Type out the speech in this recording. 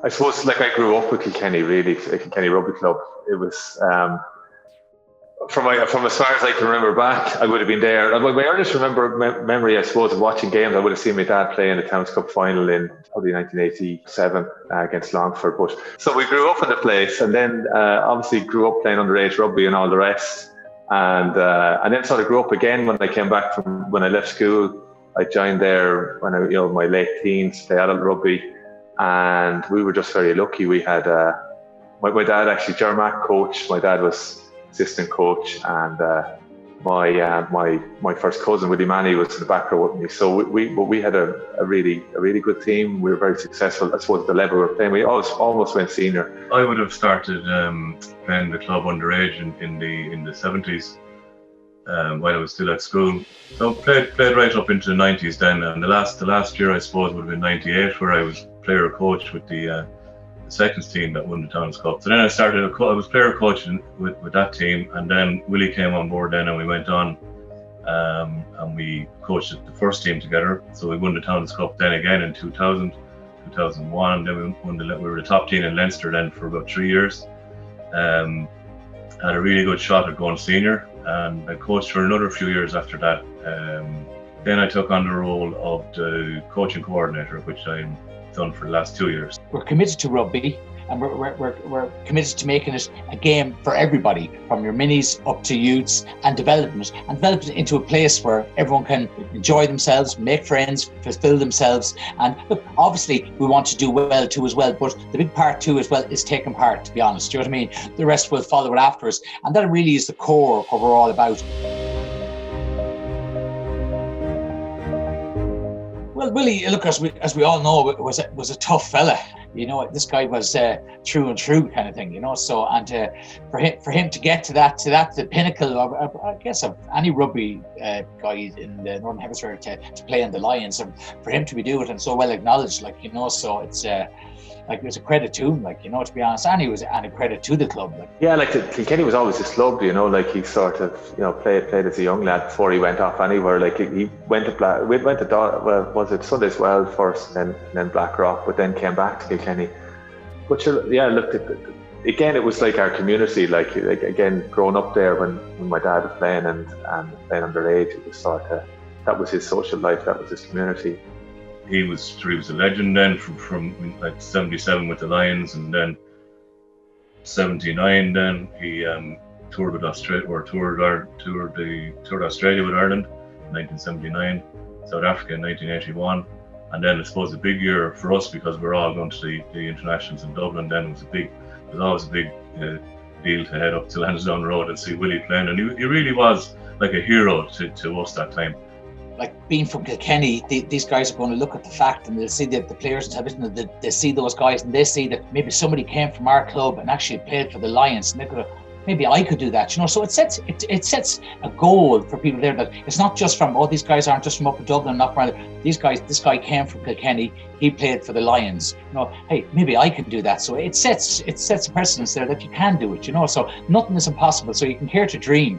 I suppose, like, I grew up with Kilkenny, really, Kilkenny Rugby Club. It was, from as far as I can remember back, I would have been there. My earliest memory, I suppose, of watching games, I would have seen my dad play in the Towns Cup final in probably 1987 against Longford. But so we grew up in the place, and then obviously grew up playing underage rugby and all the rest. And then sort of grew up again when I came back from when I left school. I joined there when I, my late teens, play adult rugby, and we were just very lucky. We had my dad actually, Jermac coach. My dad was assistant coach, and my first cousin Willie Manny was in the back row with me. So we had a really good team. We were very successful. I suppose at the level we were playing, we almost went senior. I would have started playing the club underage in the 70s while I was still at school. So played right up into the 90s then, and the last year I suppose would have been 98, where I was player coach with the seconds team that won the Towns Cup. So then I was player coaching with that team, and then Willie came on board then, and we went on and we coached the first team together. So we won the Towns Cup then again in 2000, 2001. Then we were the top team in Leinster then for about 3 years. Had a really good shot at going senior, and I coached for another few years after that. Then I took on the role of the coaching coordinator, which I'm done for the last 2 years. We're committed to rugby, and we're committed to making it a game for everybody, from your minis up to youths, and develop it into a place where everyone can enjoy themselves, make friends, fulfill themselves. And look, obviously we want to do well too as well, but the big part too as well is taking part, to be honest. Do you know what I mean? The rest will follow it after us, and that really is the core of what we're all about. Well, Willie, look, as we all know, was a tough fella. This guy was true and true kind of thing. So, and for him to get to the pinnacle of, I guess, of any rugby guy in the Northern Hemisphere to play in the Lions, and for him to be doing it and so well acknowledged, so it's it was a credit to him, to be honest, and it was a credit to the club. Kilkenny was always his club, he sort of played as a young lad before he went off anywhere. He went to was it Sundays Well first, and then Blackrock, but then came back to Kilkenny. But again, it was like our community, again, growing up there when my dad was playing and playing underage, it was sort of, that was his social life, that was his community. He was a legend then from 77 with the Lions, and then 79 then he toured with Australia, or toured Australia with Ireland in 1979, South Africa in 1981, and then I suppose a big year for us because we're all going to the internationals in Dublin. Then it was always a big deal to head up to Lansdowne Road and see Willie playing, and he really was like a hero to us that time. Like, being from Kilkenny, these guys are going to look at the fact, and they'll see the players on television, they see those guys, and they see that maybe somebody came from our club and actually played for the Lions, and they could, maybe I could do that, So it sets a goal for people there, that it's not just from, these guys aren't just from up in Dublin, not from this guy came from Kilkenny, he played for the Lions. Hey, maybe I can do that. So it sets a precedence there that you can do it. So nothing is impossible. So you can care to dream.